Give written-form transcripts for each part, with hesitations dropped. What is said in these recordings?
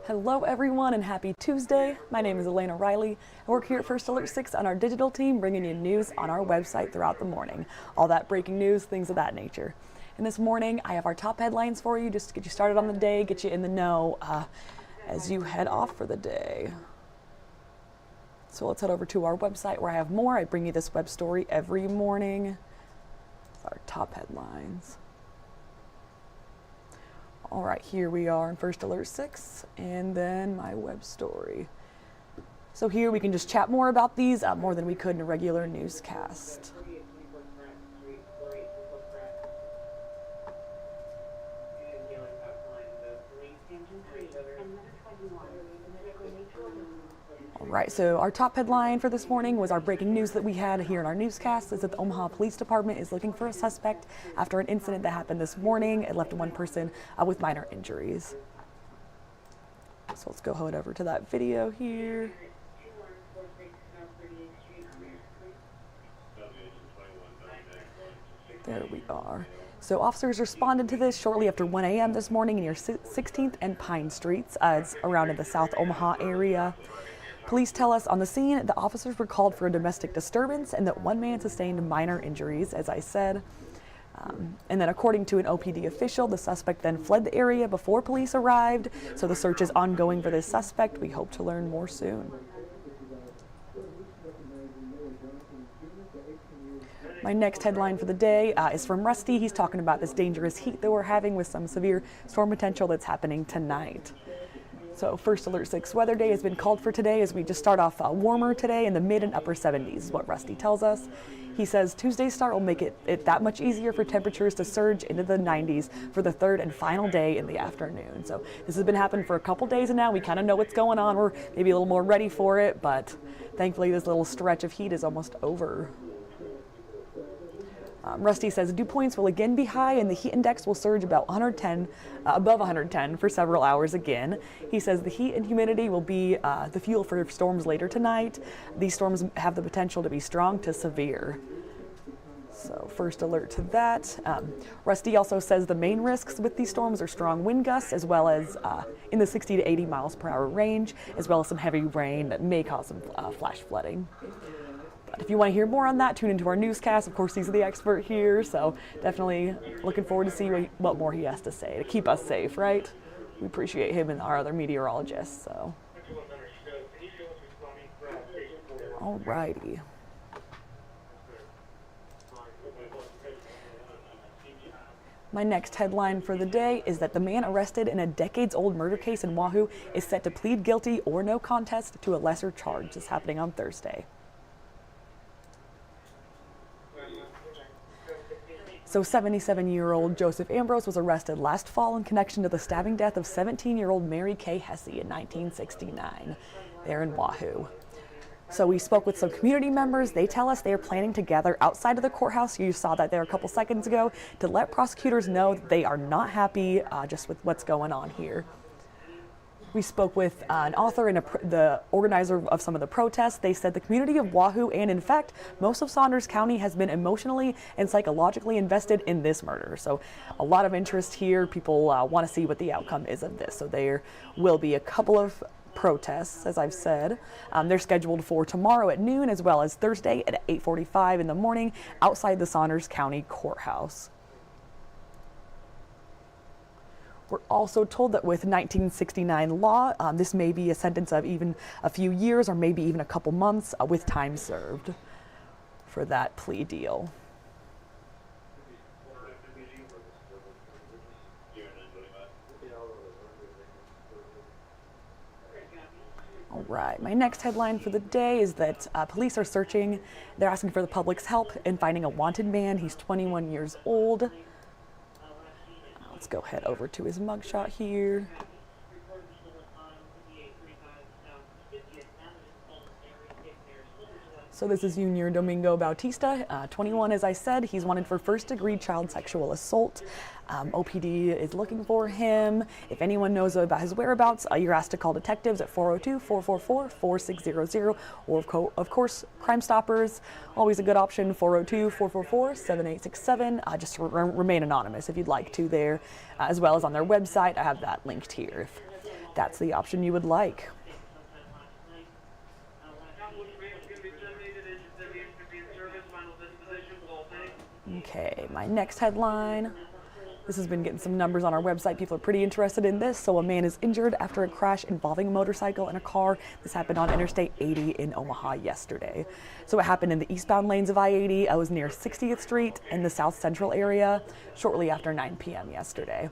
Hello everyone and happy Tuesday. My name is Elena Riley. I work here at First Alert 6 on our digital team, bringing you news on our website throughout the morning. All that breaking news, things of that nature. And this morning I have our top headlines for you just to get you started on the day, get you in the know as you head off for the day. So let's head over to our website where I have more. I bring you this web story every morning. Our top headlines. All right, here we are in First Alert 6, and then my web story. So here we can just chat more about these, more than we could in a regular newscast. All right, so our top headline for this morning was our breaking news that we had here in our newscast is that the Omaha Police Department is looking for a suspect after an incident that happened this morning. It left one person with minor injuries. So let's go head over to that video here. There we are. So officers responded to this shortly after 1 a.m. this morning near 16th and Pine Streets. It's around in the South Omaha area. Police tell us on the scene the officers were called for a domestic disturbance and that one man sustained minor injuries, as I said. And then according to an OPD official, the suspect then fled the area before police arrived. So the search is ongoing for this suspect. We hope to learn more soon. My next headline for the day is from Rusty. He's talking about this dangerous heat that we're having with some severe storm potential that's happening tonight. So First Alert 6 weather day has been called for today as we just start off warmer today in the mid and upper 70s is what Rusty tells us. He says Tuesday's start will make it that much easier for temperatures to surge into the 90s for the third and final day in the afternoon. So this has been happening for a couple days and now we kind of know what's going on. We're maybe a little more ready for it, but thankfully this little stretch of heat is almost over. Rusty says dew points will again be high and the heat index will surge about 110, above 110 for several hours again. He says the heat and humidity will be the fuel for storms later tonight. These storms have the potential to be strong to severe. So first alert to that. Rusty also says the main risks with these storms are strong wind gusts as well as in the 60 to 80 miles per hour range, as well as some heavy rain that may cause some flash flooding. But if you want to hear more on that, tune into our newscast. Of course, he's the expert here, so definitely looking forward to see what more he has to say to keep us safe, right? We appreciate him and our other meteorologists, so. All righty. My next headline for the day is that the man arrested in a decades-old murder case in Wahoo is set to plead guilty or no contest to a lesser charge. This is happening on Thursday. So 77-year-old Joseph Ambrose was arrested last fall in connection to the stabbing death of 17-year-old Mary Kay Hesse in 1969 there in Wahoo. So we spoke with some community members. They tell us they are planning to gather outside of the courthouse. You saw that there a couple seconds ago to let prosecutors know that they are not happy just with what's going on here. We spoke with an author and the organizer of some of the protests. They said the community of Wahoo and, in fact, most of Saunders County has been emotionally and psychologically invested in this murder. So a lot of interest here. People want to see what the outcome is of this. So there will be a couple of protests, as I've said. They're scheduled for tomorrow at noon as well as Thursday at 8:45 in the morning outside the Saunders County Courthouse. We're also told that with 1969 law, this may be a sentence of even a few years or maybe even a couple months with time served for that plea deal. All right, my next headline for the day is that police are searching. They're asking for the public's help in finding a wanted man. He's 21 years old. Let's go head over to his mugshot here. So this is Junior Domingo Bautista, 21, as I said. He's wanted for first-degree child sexual assault. OPD is looking for him. If anyone knows about his whereabouts, you're asked to call detectives at 402-444-4600, or of course, Crime Stoppers, always a good option, 402-444-7867. Just to remain anonymous if you'd like to there, as well as on their website. I have that linked here if that's the option you would like. Okay, my next headline. This has been getting some numbers on our website. People are pretty interested in this. So a man is injured after a crash involving a motorcycle and a car. This happened on Interstate 80 in Omaha yesterday. So it happened in the eastbound lanes of I-80. I was near 60th Street in the South Central area shortly after 9 p.m. yesterday.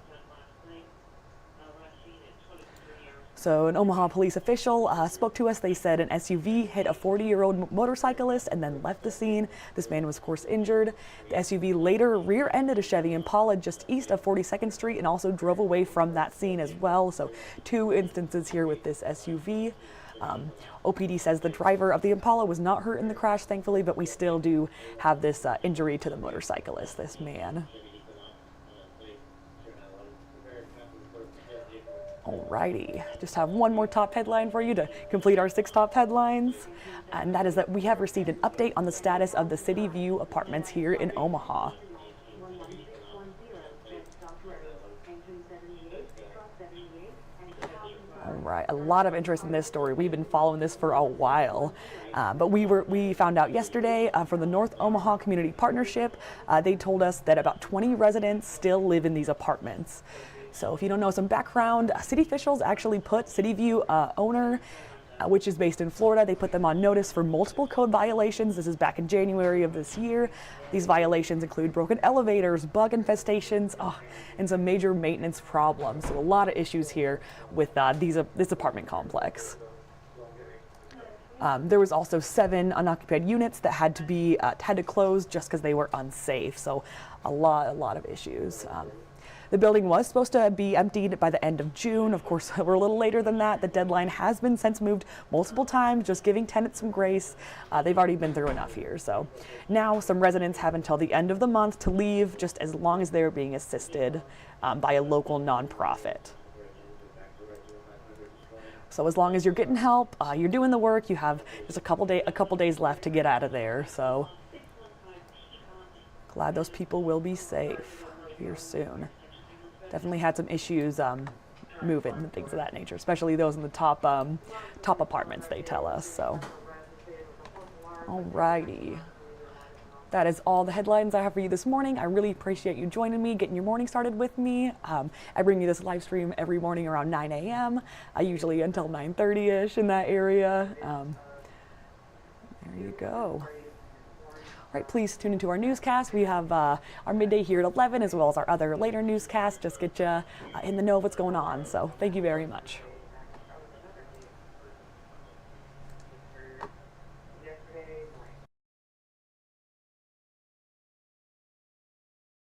So an Omaha police official spoke to us. They said an SUV hit a 40-year-old motorcyclist and then left the scene. This man was, of course, injured. The SUV later rear-ended a Chevy Impala just east of 42nd Street and also drove away from that scene as well. So 2 instances here with this SUV. OPD says the driver of the Impala was not hurt in the crash, thankfully, but we still do have this injury to the motorcyclist, this man. Alrighty, just have one more top headline for you to complete our 6 top headlines, and that is that we have received an update on the status of the City View apartments here in Omaha. All right, a lot of interest in this story. We've been following this for a while, but we found out yesterday from the North Omaha Community Partnership. They told us that about 20 residents still live in these apartments. So if you don't know some background, city officials actually put City View owner, which is based in Florida, they put them on notice for multiple code violations. This is back in January of this year. These violations include broken elevators, bug infestations, and some major maintenance problems. So a lot of issues here with this apartment complex. There was also 7 unoccupied units that had to close just because they were unsafe. So a lot of issues. The building was supposed to be emptied by the end of June. Of course, we're a little later than that. The deadline has been since moved multiple times, just giving tenants some grace. They've already been through enough here. So now some residents have until the end of the month to leave, just as long as they're being assisted by a local nonprofit. So as long as you're getting help, you're doing the work, you have just a couple days left to get out of there. So glad those people will be safe here soon. Definitely had some issues moving and things of that nature, especially those in the top apartments, they tell us. So, alrighty. That is all the headlines I have for you this morning. I really appreciate you joining me, getting your morning started with me. I bring you this live stream every morning around 9 a.m., usually until 9:30-ish in that area. There you go. All right, please tune into our newscast. We have our midday here at 11, as well as our other later newscasts. Just get you in the know of what's going on. So thank you very much.